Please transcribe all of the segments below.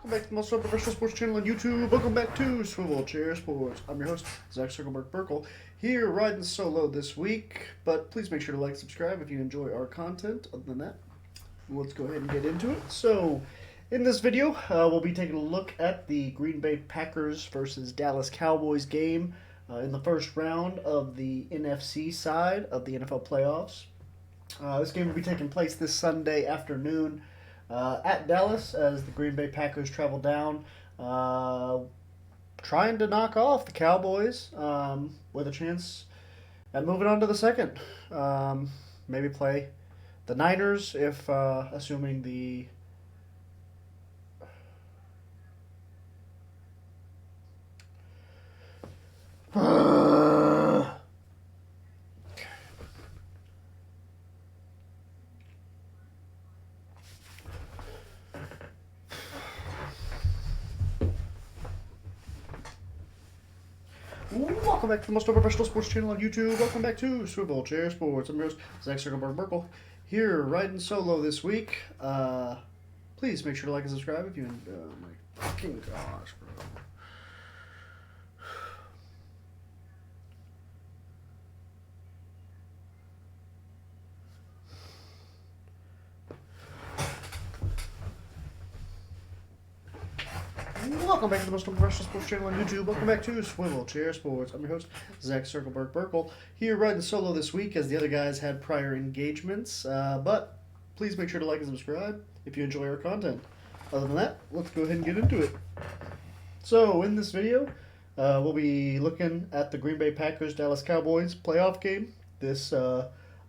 Welcome back to the most professional sports channel on YouTube. Welcome back to Swivel Chair Sports. I'm your host, Zach Circleberg-Burkle, here riding solo this week. But please make sure to like and subscribe if you enjoy our content. Other than that, let's go ahead and get into it. So, in this video, we'll be taking a look at the Green Bay Packers versus Dallas Cowboys game in the first round of the NFC side of the NFL playoffs. This game will be taking place this Sunday afternoon at Dallas as the Green Bay Packers travel down, trying to knock off the Cowboys with a chance at moving on to the second. Maybe play the Niners if, assuming the Welcome back to the most professional sports channel on YouTube. Welcome back to Swivel Chair Sports. I'm your host, Zach Circleberg-Burkle, here riding solo this week. Please make sure to like and subscribe if you. Oh my fucking gosh, bro. Welcome back to the most professional sports channel on YouTube. Welcome back to Swivel Chair Sports. I'm your host, Zach Circleberg-Burkle, here riding solo this week as the other guys had prior engagements. But please make sure to like and subscribe if you enjoy our content. Other than that, let's go ahead and get into it. So, in this video, we'll be looking at the Green Bay Packers-Dallas Cowboys playoff game this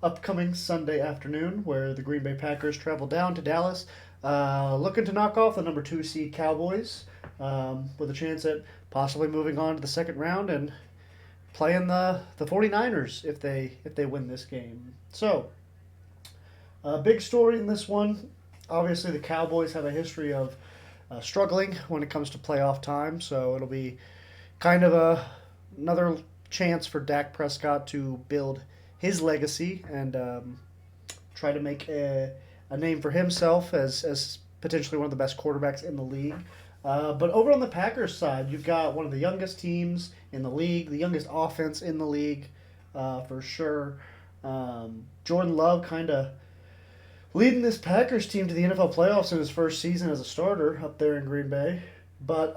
upcoming Sunday afternoon, where the Green Bay Packers travel down to Dallas, looking to knock off the number 2 seed Cowboys, with a chance at possibly moving on to the second round and playing the 49ers if they win this game. So, big story in this one. Obviously, the Cowboys have a history of struggling when it comes to playoff time, so it'll be kind of another chance for Dak Prescott to build his legacy and try to make a name for himself as potentially one of the best quarterbacks in the league. But over on the Packers side, you've got one of the youngest teams in the league, the youngest offense in the league, for sure. Jordan Love kind of leading this Packers team to the NFL playoffs in his first season as a starter up there in Green Bay. But,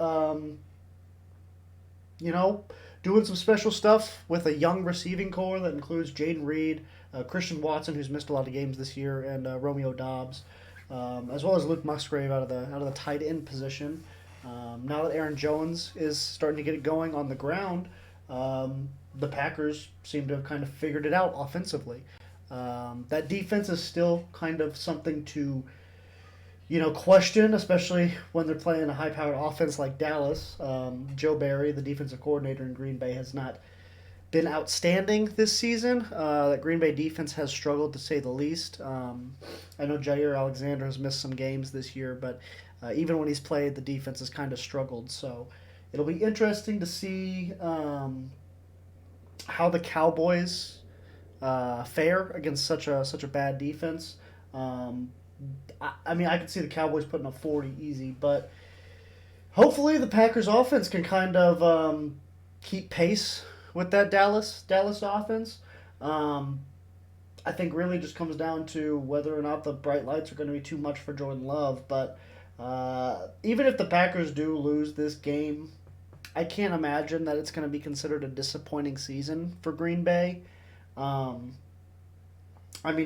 doing some special stuff with a young receiving core that includes Jaden Reed, Christian Watson, who's missed a lot of games this year, and Romeo Doubs, as well as Luke Musgrave out of the tight end position. Now that Aaron Jones is starting to get it going on the ground, the Packers seem to have kind of figured it out offensively. That defense is still kind of something to, question, especially when they're playing a high-powered offense like Dallas. Joe Barry, the defensive coordinator in Green Bay, has not been outstanding this season. That Green Bay defense has struggled, to say the least. I know Jair Alexander has missed some games this year, but even when he's played, the defense has kind of struggled. So it'll be interesting to see how the Cowboys fare against such a bad defense. I could see the Cowboys putting up 40 easy, but hopefully the Packers offense can kind of keep pace with that Dallas offense. I think really just comes down to whether or not the bright lights are going to be too much for Jordan Love. But even if the Packers do lose this game, I can't imagine that it's going to be considered a disappointing season for Green Bay.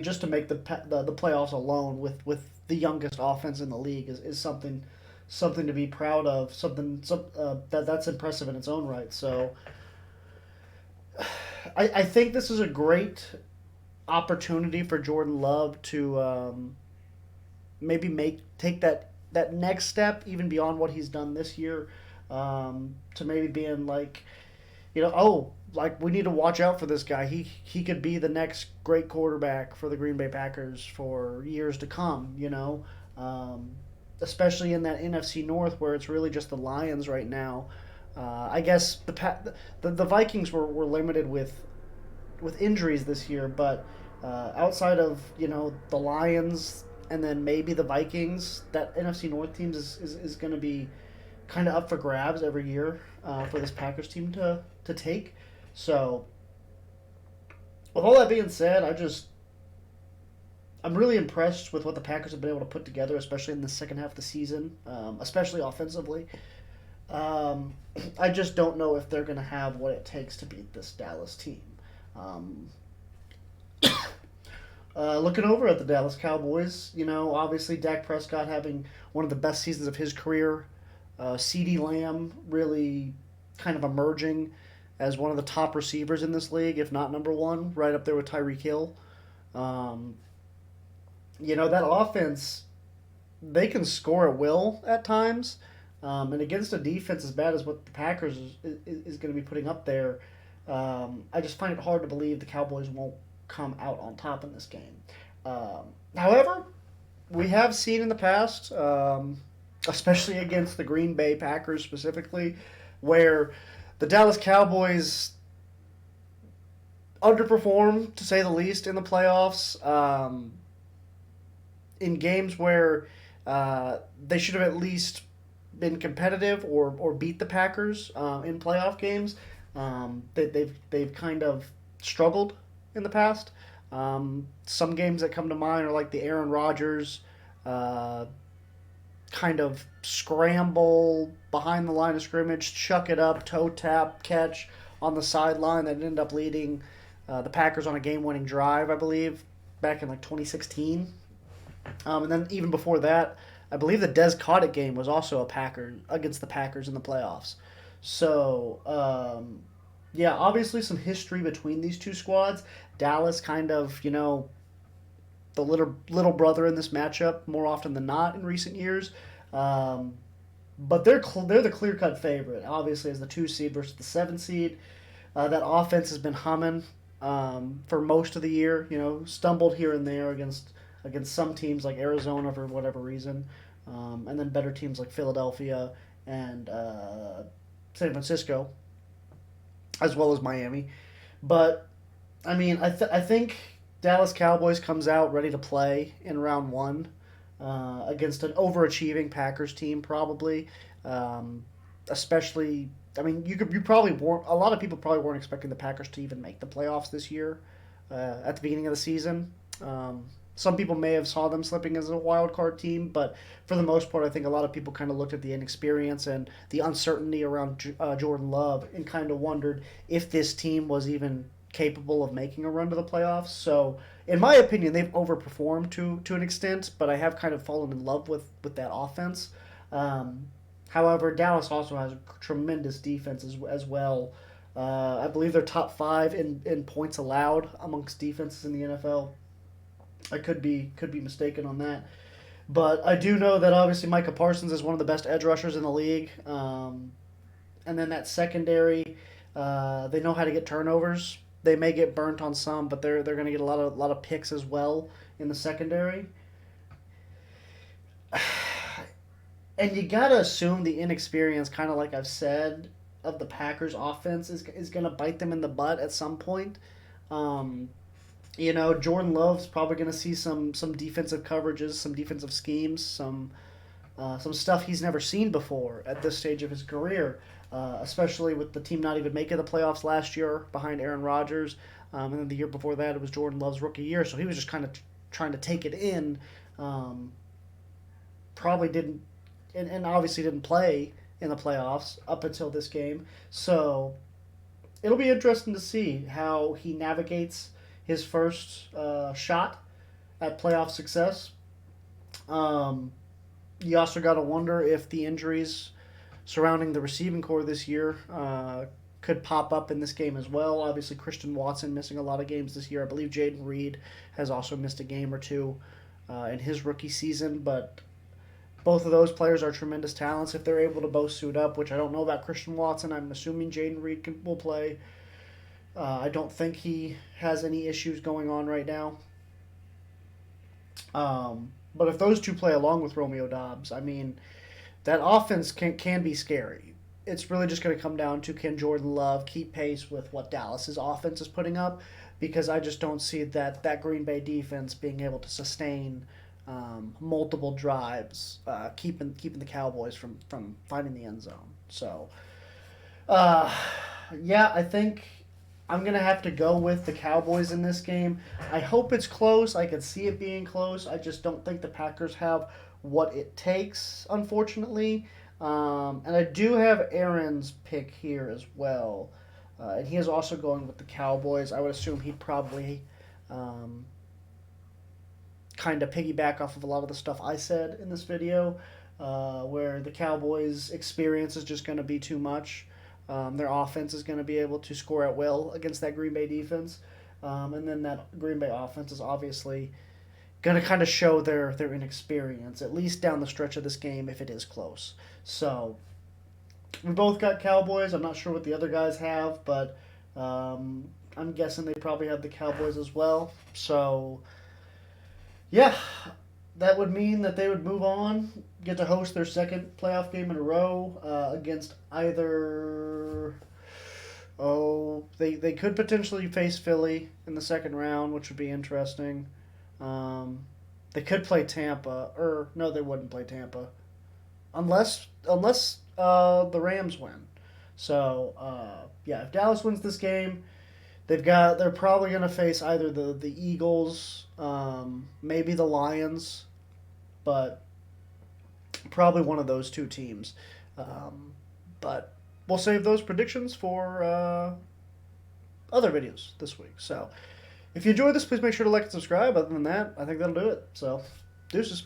Just to make the playoffs alone with the youngest offense in the league is something to be proud of. That's impressive in its own right. So I think this is a great opportunity for Jordan Love to maybe take that next step even beyond what he's done this year, to maybe being like, we need to watch out for this guy. He could be the next great quarterback for the Green Bay Packers for years to come, especially in that NFC North where it's really just the Lions right now. I guess the Vikings were limited with injuries this year, but outside of the Lions and then maybe the Vikings. That NFC North teams is going to be kind of up for grabs every year for this Packers team to take. So, with all that being said, I'm really impressed with what the Packers have been able to put together, especially in the second half of the season, especially offensively. Um, I just don't know if they're going to have what it takes to beat this Dallas team. Um, Looking over at the Dallas Cowboys, obviously Dak Prescott having one of the best seasons of his career. CeeDee Lamb really kind of emerging as one of the top receivers in this league, if not number one, right up there with Tyreek Hill. Um, that offense, they can score at will at times. And against a defense as bad as what the Packers is going to be putting up there, I just find it hard to believe the Cowboys won't come out on top in this game. However, we have seen in the past, especially against the Green Bay Packers specifically, where the Dallas Cowboys underperform, to say the least, in the playoffs. In games where they should have at least been competitive or beat the Packers in playoff games, they've kind of struggled in the past. Some games that come to mind are like the Aaron Rodgers kind of scramble behind the line of scrimmage, chuck it up, toe tap catch on the sideline that ended up leading the Packers on a game-winning drive, I believe, back in like 2016. And then even before that, I believe the Des Cottick game was also a Packer against the Packers in the playoffs. So, yeah, obviously some history between these two squads. Dallas kind of, the little brother in this matchup more often than not in recent years. But they're the clear cut favorite, obviously, as the 2 seed versus the 7 seed. That offense has been humming for most of the year. Stumbled here and there against some teams like Arizona for whatever reason, and then better teams like Philadelphia and San Francisco, as well as Miami. But I mean, I think Dallas Cowboys comes out ready to play in round one against an overachieving Packers team, probably. Especially, I mean, you probably weren't. A lot of people probably weren't expecting the Packers to even make the playoffs this year at the beginning of the season. Some people may have saw them slipping as a wild card team, but for the most part, I think a lot of people kind of looked at the inexperience and the uncertainty around Jordan Love and kind of wondered if this team was even capable of making a run to the playoffs. So, in my opinion, they've overperformed to an extent, but I have kind of fallen in love with that offense. However, Dallas also has a tremendous defense as well. I believe they're top 5 in points allowed amongst defenses in the NFL. I could be mistaken on that, but I do know that obviously Micah Parsons is one of the best edge rushers in the league, and then that secondary, they know how to get turnovers. They may get burnt on some, but they're going to get a lot of picks as well in the secondary. And you gotta assume the inexperience, kind of like I've said, of the Packers' offense is going to bite them in the butt at some point. Jordan Love's probably going to see some defensive coverages, some defensive schemes, some stuff he's never seen before at this stage of his career, especially with the team not even making the playoffs last year behind Aaron Rodgers. And then the year before that, it was Jordan Love's rookie year, so he was just kind of trying to take it in. Probably didn't, and obviously didn't play in the playoffs up until this game. So it'll be interesting to see how he navigates his first shot at playoff success. You also got to wonder if the injuries surrounding the receiving core this year could pop up in this game as well. Obviously, Christian Watson missing a lot of games this year. I believe Jaden Reed has also missed a game or two in his rookie season, but both of those players are tremendous talents if they're able to both suit up, which I don't know about Christian Watson. I'm assuming Jaden Reed will play. I don't think he has any issues going on right now. But if those two play along with Romeo Doubs, I mean, that offense can be scary. It's really just going to come down to, can Jordan Love keep pace with what Dallas's offense is putting up? Because I just don't see that Green Bay defense being able to sustain multiple drives, keeping the Cowboys from finding the end zone. So, uh, yeah, I think I'm gonna have to go with the Cowboys in this game. I hope it's close. I could see it being close. I just don't think the Packers have what it takes, unfortunately. And I do have Aaron's pick here as well, and he is also going with the Cowboys. I would assume he'd probably um, kind of piggyback off of a lot of the stuff I said in this video, where the Cowboys' experience is just going to be too much. Their offense is going to be able to score at will against that Green Bay defense. And then that Green Bay offense is obviously going to kind of show their inexperience, at least down the stretch of this game if it is close. So we both got Cowboys. I'm not sure what the other guys have, but I'm guessing they probably have the Cowboys as well. So yeah, that would mean that they would move on, get to host their second playoff game in a row against either. Oh, they could potentially face Philly in the second round, which would be interesting. They could play Tampa, or no, they wouldn't play Tampa, unless the Rams win. So yeah, if Dallas wins this game, they're probably going to face either the Eagles, maybe the Lions, but probably one of those two teams. But we'll save those predictions for other videos this week. So if you enjoyed this, please make sure to like and subscribe. Other than that, I think that'll do it. So deuces.